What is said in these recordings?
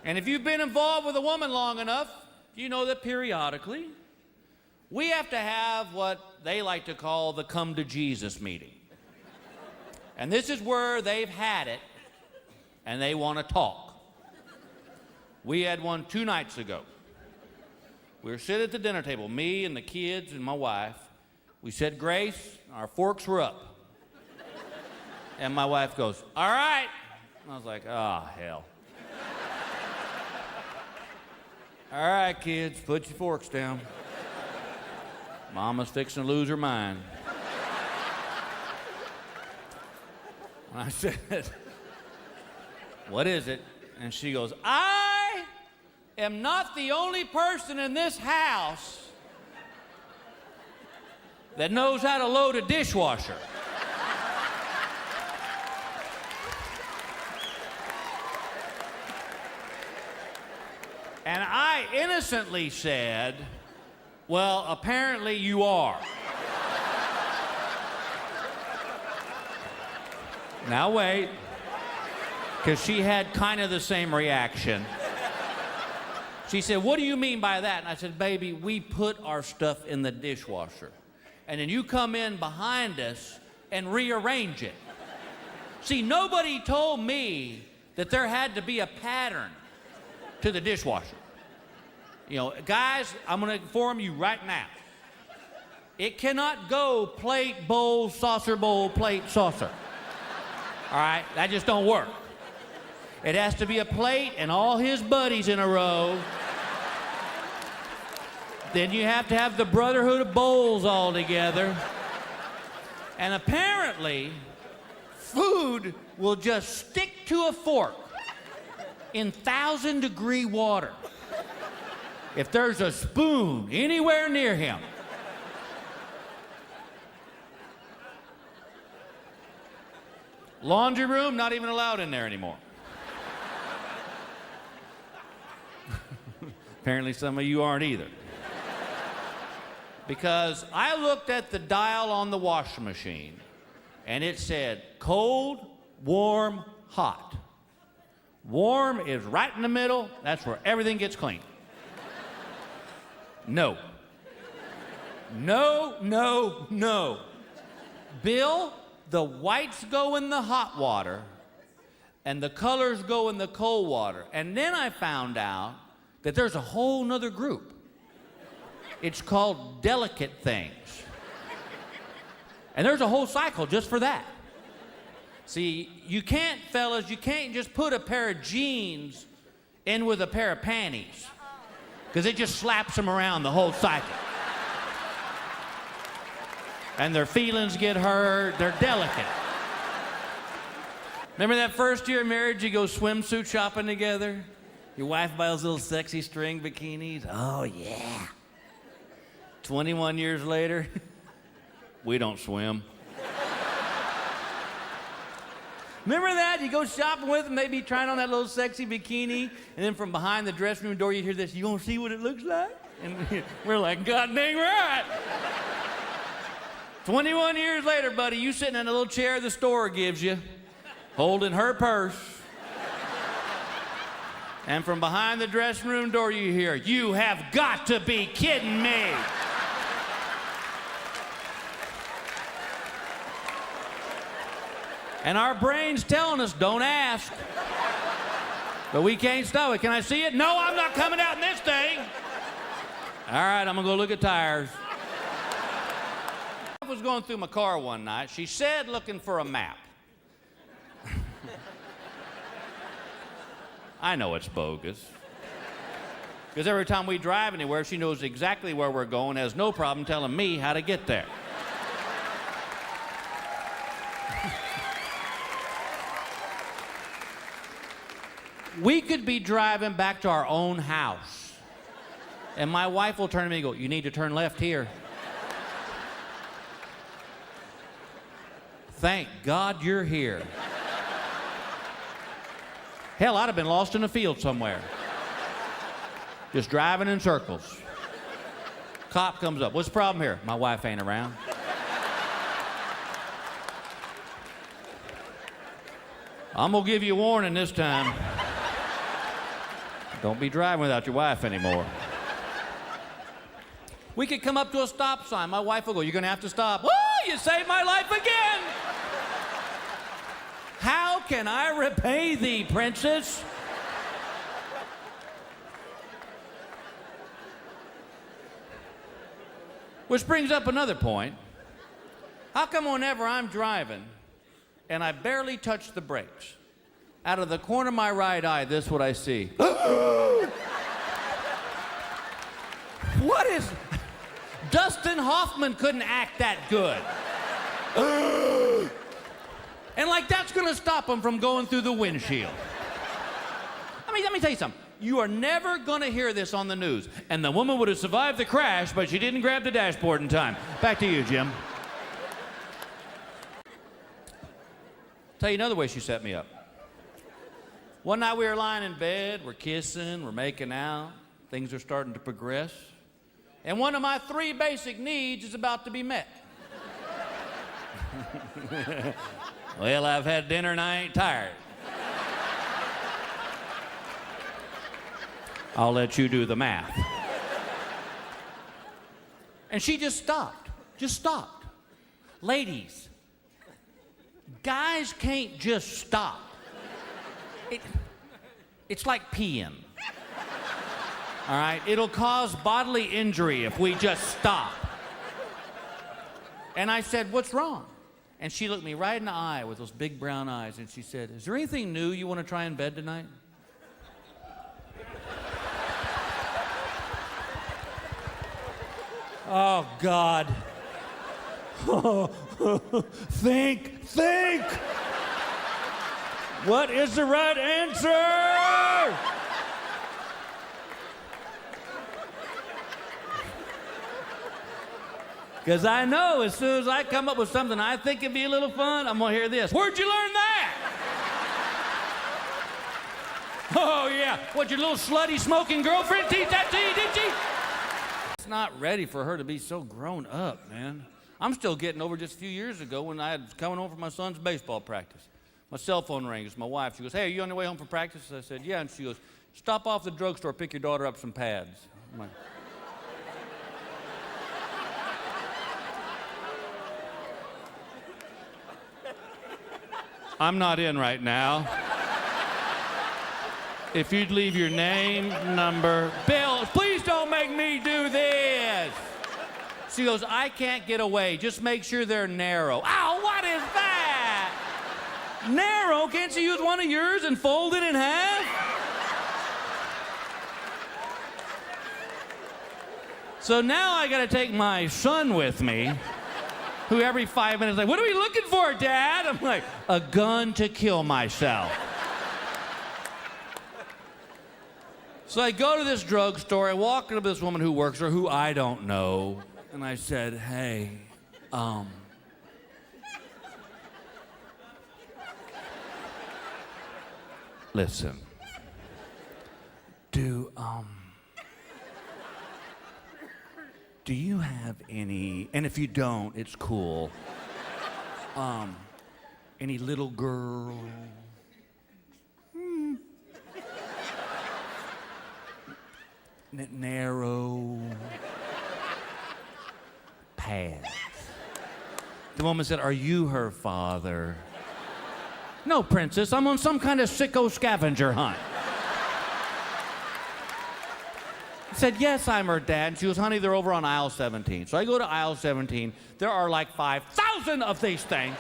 And if you've been involved with a woman long enough, you know that periodically we have to have what they like to call the come to Jesus meeting. And this is where they've had it and they want to talk. We had one 2 nights ago. We were sitting at the dinner table, me and the kids and my wife. We said grace, our forks were up. And my wife goes, all right. And I was like, oh, hell. All right, kids, put your forks down. Mama's fixing to lose her mind. And I said, what is it? And she goes, I am not the only person in this house that knows how to load a dishwasher. And I innocently said, well, apparently you are. Now wait, because she had kind of the same reaction. She said, what do you mean by that? And I said, baby, we put our stuff in the dishwasher. And then you come in behind us and rearrange it. See, nobody told me that there had to be a pattern to the dishwasher. You know, guys, I'm going to inform you right now. It cannot go plate, bowl, plate, saucer. All right? That just don't work. It has to be a plate and all his buddies in a row. Then you have to have the brotherhood of bowls all together. And apparently, food will just stick to a fork in 1,000-degree water if there's a spoon anywhere near him. Laundry room, not even allowed in there anymore. Apparently some of you aren't either. Because I looked at the dial on the washing machine and it said cold, warm, hot. Warm is right in the middle. That's where everything gets clean. No. No, no, no. Bill, the whites go in the hot water and the colors go in the cold water. And then I found out that there's a whole nother group. It's called delicate things. And there's a whole cycle just for that. See, you can't, fellas, you can't just put a pair of jeans in with a pair of panties, because it just slaps them around the whole cycle. And their feelings get hurt, they're delicate. Remember that first year of marriage, you go swimsuit shopping together? Your wife buys those little sexy string bikinis? Oh, yeah. 21 years later, we don't swim. Remember that? You go shopping with them, they be trying on that little sexy bikini, and then from behind the dressing room door, you hear this, you gonna see what it looks like? And we're like, God dang right. 21 years later, buddy, you sitting in a little chair the store gives you, holding her purse. And from behind the dressing room door, you hear, you have got to be kidding me. And our brain's telling us, don't ask. But we can't stop it. Can I see it? No, I'm not coming out in this thing. All right, I'm gonna go look at tires. I was going through my car one night. She said looking for a map. I know it's bogus. Because every time we drive anywhere, she knows exactly where we're going, has no problem telling me how to get there. We could be driving back to our own house, and my wife will turn to me and go, you need to turn left here. Thank God you're here. Hell, I'd have been lost in a field somewhere. Just driving in circles. Cop comes up. What's the problem here? My wife ain't around. I'm gonna give you a warning this time. Don't be driving without your wife anymore. We could come up to a stop sign. My wife will go, "You're gonna have to stop." "Woo, you saved my life again." "How can I repay thee, princess?" Which brings up another point. How come whenever I'm driving and I barely touch the brakes, out of the corner of my right eye, this is what I see? What is... Dustin Hoffman couldn't act that good. And like that's gonna stop him from going through the windshield. I mean, let me tell you something. You are never gonna hear this on the news. And the woman would have survived the crash, but she didn't grab the dashboard in time. Back to you, Jim. Tell you another way she set me up. One night we were lying in bed, we're kissing, we're making out, things are starting to progress. And one of my 3 basic needs is about to be met. Well, I've had dinner and I ain't tired. I'll let you do the math. And she just stopped. Ladies, guys can't just stop. It's like peeing. All right? It'll cause bodily injury if we just stop. And I said, "What's wrong?" And she looked me right in the eye with those big brown eyes, and she said, "Is there anything new you want to try in bed tonight?" Oh, God. Think. What is the right answer? Because I know as soon as I come up with something I think it'd be a little fun, I'm going to hear this. "Where'd you learn that?" "Oh, yeah. What, your little slutty smoking girlfriend teach that to you, did she?" It's not ready for her to be so grown up, man. I'm still getting over just a few years ago when I was coming home from my son's baseball practice. My cell phone rings. It's my wife. She goes, "Hey, are you on your way home from practice?" I said, "Yeah." And she goes, "Stop off at the drugstore, pick your daughter up some pads." I'm like, "I'm not in right now. If you'd leave your name, number..." "Bill, please don't make me do this." She goes, "I can't get away. Just make sure they're narrow." Ow, what is that? Narrow? Can't you use one of yours and fold it in half? So now I gotta take my son with me, who every 5 minutes is like, "What are we looking for, Dad?" I'm like, "A gun to kill myself." So I go to this drugstore, I walk into this woman who works there, who I don't know, and I said, "Hey, listen, do you have any, and if you don't, it's cool, any little girl, narrow pads?" The woman said, "Are you her father?" "No, princess, I'm on some kind of sicko scavenger hunt." I said, "Yes, I'm her dad." And she goes, "Honey, they're over on aisle 17. So I go to aisle 17. There are like 5,000 of these things,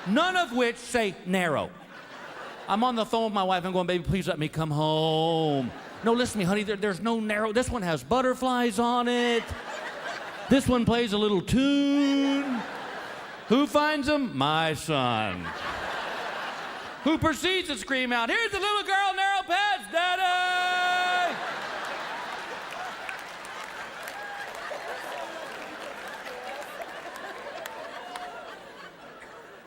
none of which say narrow. I'm on the phone with my wife and going, "Baby, please let me come home." "No, listen to me, honey, there's no narrow. This one has butterflies on it. This one plays a little tune." Who finds them? My son. Who proceeds to scream out, "Here's the little girl, narrow pads, Daddy!"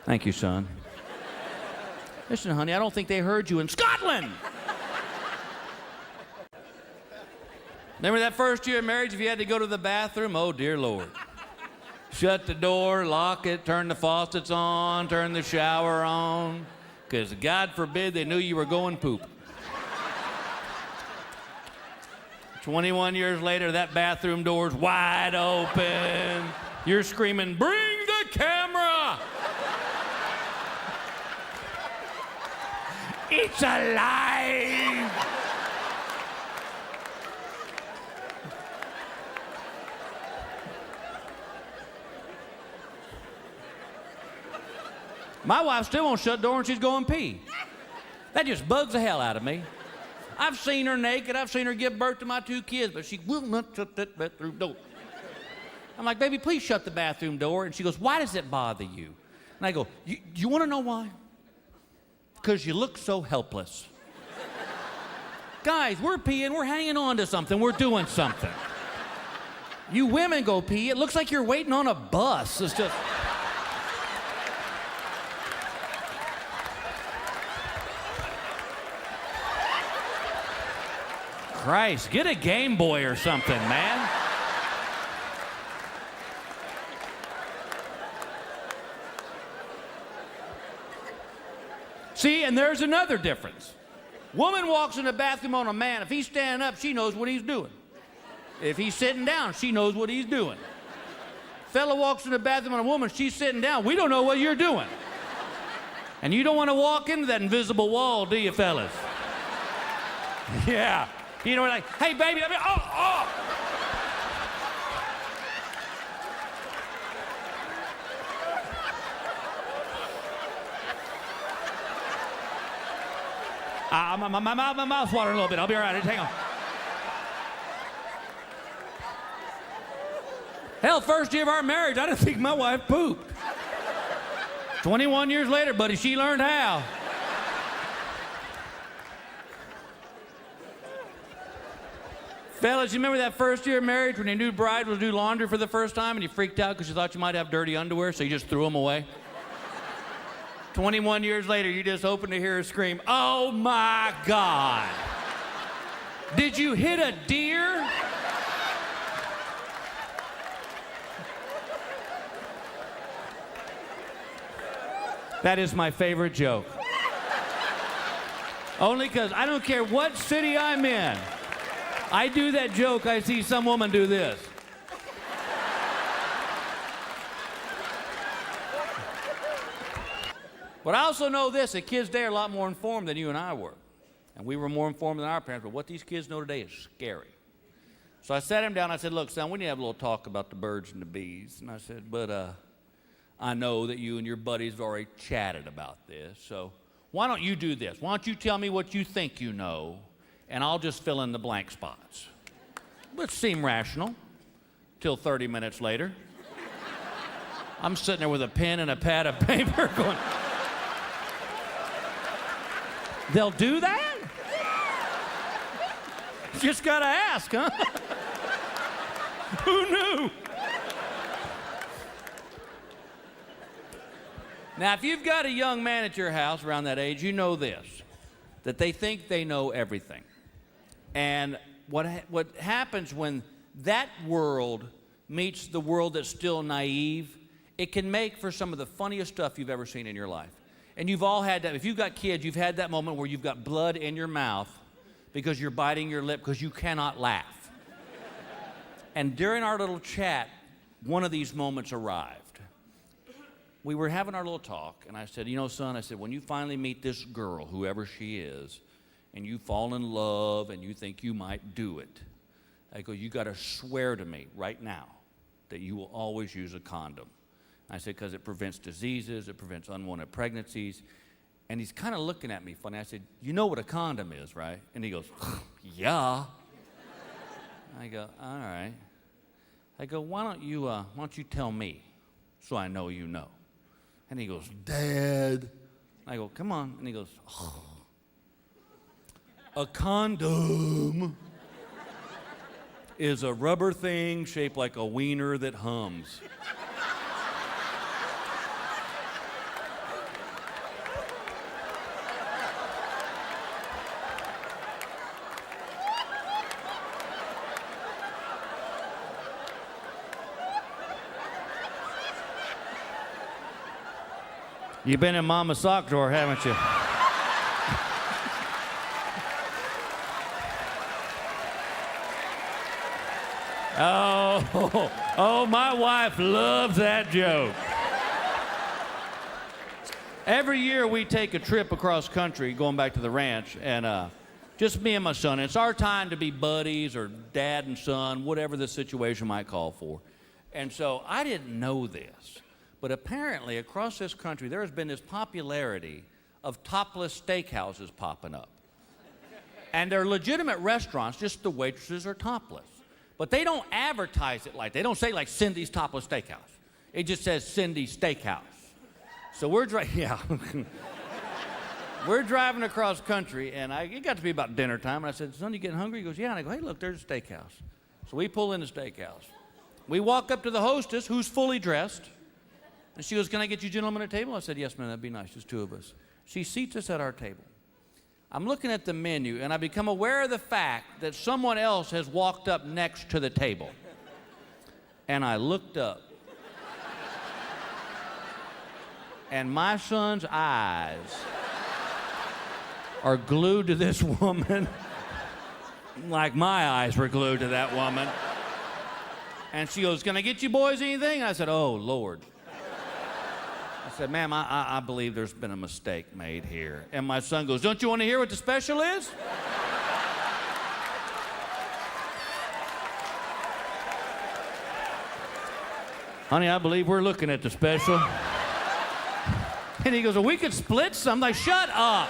Thank you, son. Listen, honey, I don't think they heard you in Scotland. Remember that first year of marriage, if you had to go to the bathroom? Oh, dear Lord. Shut the door, lock it, turn the faucets on, turn the shower on, because God forbid they knew you were going poop. 21 years later, that bathroom door's wide open. You're screaming, "Bring the camera!" It's alive! My wife still won't shut the door when she's going pee. That just bugs the hell out of me. I've seen her naked. I've seen her give birth to my 2 kids, but she will not shut that bathroom door. I'm like, "Baby, please shut the bathroom door." And she goes, "Why does it bother you?" And I go, you want to know why? Because you look so helpless. Guys, we're peeing. We're hanging on to something. We're doing something. You women go pee. It looks like you're waiting on a bus. It's just... Christ, get a Game Boy or something, man. See, and there's another difference. Woman walks in the bathroom on a man. If he's standing up, she knows what he's doing. If he's sitting down, she knows what he's doing. Fella walks in the bathroom on a woman, she's sitting down. We don't know what you're doing. And you don't want to walk into that invisible wall, do you, fellas? Yeah. You know, like, "Hey, baby, let me..." Oh! My mouth's watering a little bit. I'll be all right. Hang on. Hell, first year of our marriage, I didn't think my wife pooped. 21 years later, buddy, she learned how. Fellas, you remember that first year of marriage when your new bride was do laundry for the first time and you freaked out because you thought you might have dirty underwear, so you just threw them away? 21 years later, you just open to hear her scream, "Oh my God! Did you hit a deer?" That is my favorite joke. Only because I don't care what city I'm in. I do that joke, I see some woman do this. But I also know this, that kids today are a lot more informed than you and I were. And we were more informed than our parents, but what these kids know today is scary. So I sat him down, I said, "Look, son, we need to have a little talk about the birds and the bees." And I said, "But I know that you and your buddies have already chatted about this, so why don't you do this? Why don't you tell me what you think you know, and I'll just fill in the blank spots." Which seemed rational, till 30 minutes later. I'm sitting there with a pen and a pad of paper going, "They'll do that? Just gotta ask, huh?" Who knew? Now, if you've got a young man at your house around that age, you know this, that they think they know everything. And what happens when that world meets the world that's still naive, it can make for some of the funniest stuff you've ever seen in your life. And you've all had that. If you've got kids, you've had that moment where you've got blood in your mouth because you're biting your lip because you cannot laugh. And during our little chat, one of these moments arrived. We were having our little talk, and I said, "You know, son," I said, "when you finally meet this girl, whoever she is, and you fall in love and you think you might do it, I go, you got to swear to me right now that you will always use a condom." I said, "Because it prevents diseases, it prevents unwanted pregnancies." And he's kind of looking at me funny. I said, "You know what a condom is, right?" And he goes, "Yeah." I go, "All right." I go, why don't you tell me so I know you know?" And he goes, "Dad." I go, "Come on." And he goes, "Oh. A condom is a rubber thing shaped like a wiener that hums." You've been in Mama's sock drawer, haven't you? Oh, my wife loves that joke. Every year we take a trip across country going back to the ranch, and just me and my son. It's our time to be buddies or dad and son, whatever the situation might call for. And so I didn't know this, but apparently across this country there has been this popularity of topless steakhouses popping up. And they're legitimate restaurants, just the waitresses are topless. But they don't advertise it like, they don't say like Cindy's Topless Steakhouse. It just says Cindy's Steakhouse. So we're driving across country, and it got to be about dinner time, and I said, son, you getting hungry? He goes, yeah. And I go, hey, look, there's a steakhouse. So we pull in the steakhouse. We walk up to the hostess, who's fully dressed, and she goes, can I get you gentlemen a table? I said, yes, ma'am, that'd be nice, just two of us. She seats us at our table. I'm looking at the menu, and I become aware of the fact that someone else has walked up next to the table. And I looked up. And my son's eyes are glued to this woman like my eyes were glued to that woman. And she goes, can I get you boys anything? I said, oh, Lord. I said, ma'am, I believe there's been a mistake made here. And my son goes, don't you want to hear what the special is? Honey, I believe we're looking at the special. And he goes, well, we could split some. I'm like, shut up.